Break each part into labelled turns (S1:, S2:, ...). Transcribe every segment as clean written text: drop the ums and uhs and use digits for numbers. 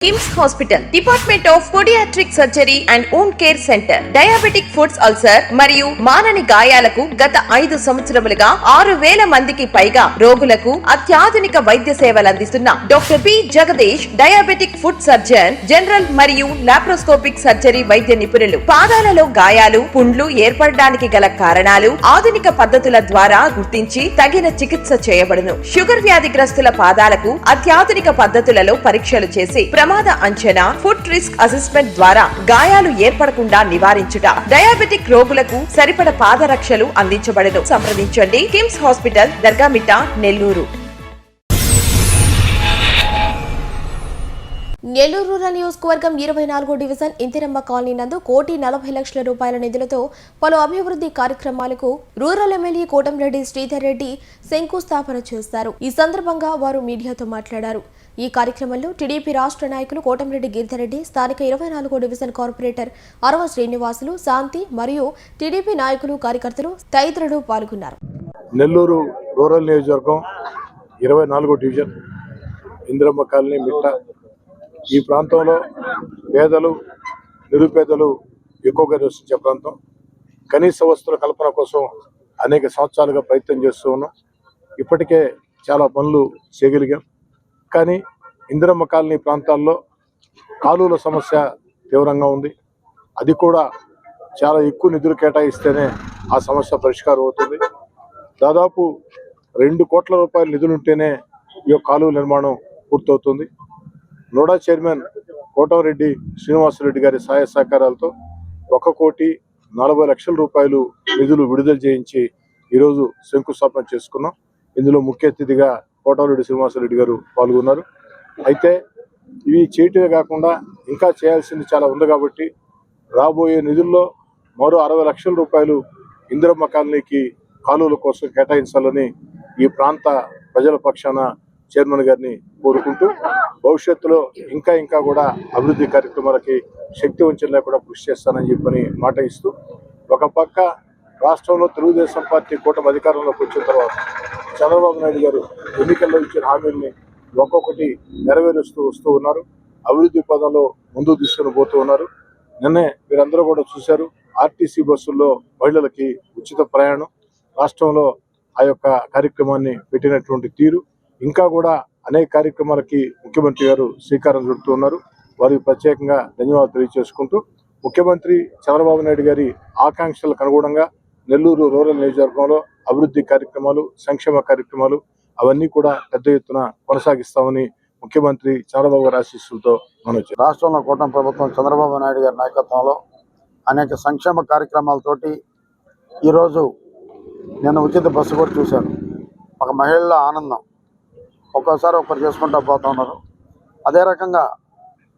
S1: KIMS hospital department of paediatric surgery and wound care centre diabetic foot ulcer మరియు మానని గాయాలకు గత 5 సంవత్సరములుగా 6,000 మందికి పైగా రోగులకు అత్యాధునిక వైద్య సేవలు అందిస్తున్న doctor P Jagadish diabetic food surgeon general మరియు లాప్రోస్కోపిక్ సర్జరీ వైద్య నిపుణులు. పాదాలలో గాయాలు పుండ్లు ఏర్పడడానికి గల కారణాలు ఆధునిక పద్ధతుల ద్వారా గుర్తించి తగిన చికిత్స చేయబడును. షుగర్ వ్యాధిగ్రస్తుల పాదాలకు అత్యాధునిక పద్ధతులలో పరీక్షలు చేసి ప్రమాద అంచనా ఫుట్ రిస్క్ అసెస్మెంట్ ద్వారా గాయాలు ఏర్పడకుండా నివారించుట. డయాబెటిక్ రోగులకు సరిపడ పాదరక్షలు అందించబడును. సంప్రదించండి కిమ్స్ హాస్పిటల్ దర్గామిట్ట నెల్లూరు.
S2: నెల్లూరు రూరల్ నియోజకవర్గం 24వ డివిజన్ ఇందిరమ్మ కాలనీ నందు 1,40,00,000 రూపాయల నిధులతో పలు అభివృద్ధి కార్యక్రమాలకు రూరల్ ఎమ్మెల్యే కోటంరెడ్డి శ్రీధర్ రెడ్డి శంకుస్థాపన చేశారు. ఈ సందర్భంగా వారు మీడియాతో మాట్లాడారు. ఈ కార్యక్రమంలో టీడీపీ రాష్ట్ర నాయకులు కోటంరెడ్డి గిరిధర్ రెడ్డి, స్థానిక 24వ డివిజన్ కార్పొరేటర్ అరవ శ్రీనివాసులు, శాంతి మరియు టీడీపీ నాయకులు కార్యకర్తలు తదితరులు పాల్గొన్నారు.
S3: నెల్లూరు రూరల్ నియోజకవర్గం 24వ డివిజన్ ఇందిరమ్మ కాలనీ మిట్ట ఈ ప్రాంతంలో పేదలు నిరుపేదలు ఎక్కువగా నివసించే ప్రాంతం. కనీస వస్తువుల కల్పన కోసం అనేక సంవత్సరాలుగా ప్రయత్నం చేస్తూ ఉన్నాం. ఇప్పటికే చాలా పనులు చేయగలిగాం. కానీ ఇందిరమ్మ కాలనీ ప్రాంతాల్లో కాలువల సమస్య తీవ్రంగా ఉంది. అది కూడా చాలా ఎక్కువ నిధులు కేటాయిస్తేనే ఆ సమస్య పరిష్కారం అవుతుంది. దాదాపు 2 కోట్ల రూపాయల నిధులుంటేనే ఈ కాలువ నిర్మాణం పూర్తవుతుంది. నోడా చైర్మన్ కోటంరెడ్డి శ్రీనివాసరెడ్డి గారి సహాయ సహకారాలతో 1,40,00,000 రూపాయలు నిధులు విడుదల చేయించి ఈరోజు శంకుస్థాపన చేసుకున్నాం. ఇందులో ముఖ్య అతిథిగా కోటంరెడ్డి శ్రీనివాసరెడ్డి గారు పాల్గొన్నారు. అయితే ఇవి చేయటమే కాకుండా ఇంకా చేయాల్సింది చాలా ఉంది కాబట్టి రాబోయే నిధుల్లో మరో 60,00,000 రూపాయలు ఇందిరమ్మ కాలనీకి కాలువల కోసం కేటాయించాలని ఈ ప్రాంత ప్రజల పక్షాన చైర్మన్ గారిని కోరుకుంటూ భవిష్యత్తులో ఇంకా కూడా అభివృద్ధి కార్యక్రమాలకి శక్తి వంచన లేకుండా కృషి చేస్తానని చెప్పని మాట ఇస్తూ, ఒక పక్క రాష్ట్రంలో తెలుగుదేశం పార్టీ కూటమి అధికారంలోకి వచ్చిన తర్వాత చంద్రబాబు నాయుడు గారు ఎన్నికల్లో ఇచ్చిన హామీల్ని ఒక్కొక్కటి నెరవేరుస్తూ వస్తూ ఉన్నారు. అభివృద్ధి పదంలో ముందుకు తీసుకుని పోతూ ఉన్నారు. నిన్నే మీరందరూ కూడా చూశారు, ఆర్టీసీ బస్సుల్లో మహిళలకి ఉచిత ప్రయాణం రాష్ట్రంలో ఆ యొక్క కార్యక్రమాన్ని పెట్టినటువంటి తీరు, ఇంకా కూడా అనేక కార్యక్రమాలకి ముఖ్యమంత్రి గారు శ్రీకారం చుడుతూ ఉన్నారు. వారికి ప్రత్యేకంగా ధన్యవాదాలు తెలియజేసుకుంటూ, ముఖ్యమంత్రి చంద్రబాబు నాయుడు గారి ఆకాంక్షలకు అనుగుణంగా నెల్లూరు రూరల్ నియోజకవర్గంలో అభివృద్ధి కార్యక్రమాలు, సంక్షేమ కార్యక్రమాలు అవన్నీ కూడా పెద్ద ఎత్తున కొనసాగిస్తామని ముఖ్యమంత్రి చంద్రబాబు గారి ఆశీస్సులతో మనం
S4: రాష్ట్రంలో కూటమి ప్రభుత్వం చంద్రబాబు నాయుడు గారి నాయకత్వంలో అనేక సంక్షేమ కార్యక్రమాలతోటి ఈరోజు నేను ఉచిత బస్సు కూడా చూశాను. ఒక మహిళల ఆనందం, ఒక్కోసారి ఒకరు చేసుకుంటూ పోతూ ఉన్నారు. అదే రకంగా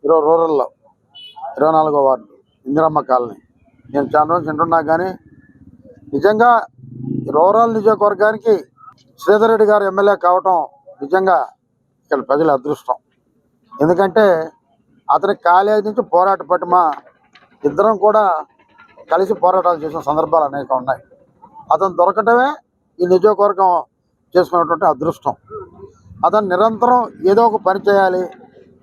S4: ఈరోజు రూరల్లో 24వ వార్డు ఇందిరమ్మ కాలనీ నేను చాలా రోజు తింటున్నా. కానీ నిజంగా రూరల్ నియోజకవర్గానికి శ్రీధర్ రెడ్డి గారు ఎమ్మెల్యే కావటం నిజంగా ఇక్కడ ప్రజల అదృష్టం. ఎందుకంటే అతని కాలేజీ నుంచి పోరాట పట్టుమ ఇద్దరం కూడా కలిసి పోరాటాలు చేసిన సందర్భాలు అనేక ఉన్నాయి. అతను దొరకటమే ఈ నియోజకవర్గం చేసుకున్నటువంటి అదృష్టం. అతను నిరంతరం ఏదో ఒక పని చేయాలి.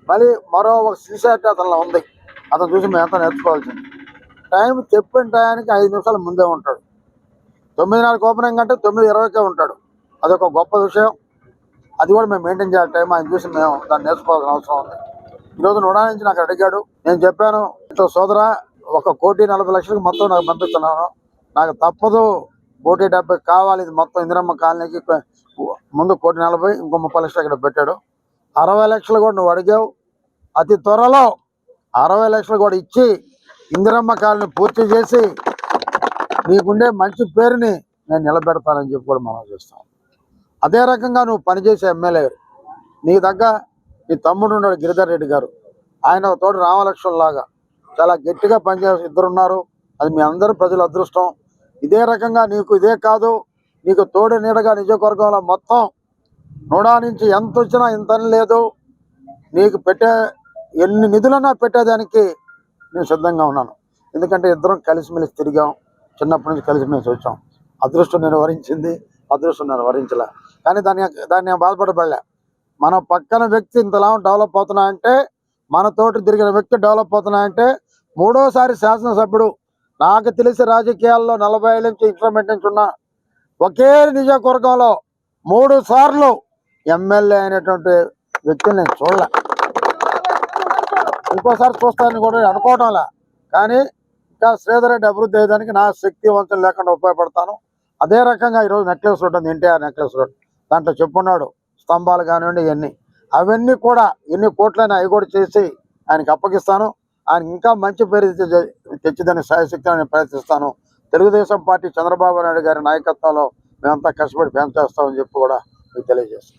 S4: మళ్ళీ మరో ఒక సిన్సియారిటీ అతనిలో ఉంది. అతను చూసి మేము ఎంత నేర్చుకోవాల్సింది. టైం చెప్పిన టయానికి 5 నిమిషాల ముందే ఉంటాడు. 9:30 ఓపెనింగ్ అంటే 9:20కే ఉంటాడు. అదొక గొప్ప విషయం. అది కూడా మేము మెయింటైన్ చేయాలి టైం. ఆయన చూసి మేము దాన్ని నేర్చుకోవాల్సిన అవసరం ఉంది. ఈరోజు నోడా నుంచి నాకు అడిగాడు. నేను చెప్పాను, ఇట్లా సోదరా 1,40,00,000 మొత్తం నాకు పంపిస్తున్నాను, నాకు తప్పదు 1,70,00,000 కావాలి. ఇది మొత్తం ఇందిరమ్మ కాలనీకి ముందు 1,40,00,000 ఇంకో 30,00,000 ఇక్కడ పెట్టాడు. 60,00,000 కూడా నువ్వు అడిగావు. అతి త్వరలో 60,00,000 కూడా ఇచ్చి ఇందిరమ్మ కాలనీ పూర్తి చేసి నీకుండే మంచి పేరుని నేను నిలబెడతానని చెప్పి కూడా మనం చేస్తాం. అదే రకంగా నువ్వు పనిచేసే ఎమ్మెల్యే నీ దగ్గర నీ తమ్ముడు ఉన్నాడు గిరిధర్ రెడ్డి గారు, ఆయన తోడు రామలక్ష్మణ్ లాగా చాలా గట్టిగా పనిచేసే ఇద్దరున్నారు. అది మీ అందరూ ప్రజల అదృష్టం. ఇదే రకంగా నీకు ఇదే కాదు, నీకు తోడు నీడగా నియోజకవర్గంలో మొత్తం నోడా నుంచి ఎంత వచ్చినా ఇంత లేదు, నీకు పెట్టే ఎన్ని నిధులన్నా పెట్టేదానికి నేను సిద్ధంగా ఉన్నాను. ఎందుకంటే ఇద్దరం కలిసిమెలిసి తిరిగాం, చిన్నప్పటి నుంచి కలిసిమెలిసి వచ్చాం. అదృష్టం నేను వరించింది, అదృష్టం నేను వరించలే. కానీ దాన్ని బాధపడబడలే. మన పక్కన వ్యక్తి ఇంతలా డెవలప్ అవుతున్నా అంటే మనతోటి తిరిగిన వ్యక్తి డెవలప్ అవుతున్నాయంటే మూడోసారి శాసనసభ్యుడు, నాకు తెలిసి రాజకీయాల్లో 40 ఏళ్ళ నుంచి ఇంప్లిమెంట్ నుంచి ఉన్న ఒకే నియోజకవర్గంలో 3 సార్లు ఎమ్మెల్యే అయినటువంటి వ్యక్తిని నేను చూడలే. ఇంకోసారి చూస్తానని కూడా అనుకోవడంలే. కానీ ఇంకా శ్రీధర్ రెడ్డి అభివృద్ధి అయ్యేదానికి నా శక్తి వంచన లేకుండా ఉపయోగపడతాను. అదే రకంగా ఈరోజు నెక్లెస్ రోడ్ ఉంది, ఎన్టీఆర్ నెక్లెస్ రోడ్, దాంట్లో చెప్పున్నాడు స్తంభాలు కానివ్వండి ఇవన్నీ, అవన్నీ కూడా ఎన్ని కోట్లైనా అవి కూడా చేసి ఆయనకి అప్పగిస్తాను. ఆయన ఇంకా మంచి పేరు తెచ్చిదని సాయశక్తిని నేను ప్రయత్నిస్తాను. తెలుగుదేశం పార్టీ చంద్రబాబు నాయుడు గారి నాయకత్వంలో మేమంతా కష్టపడి పనిచేస్తామని చెప్పి కూడా మీకు తెలియజేస్తాం.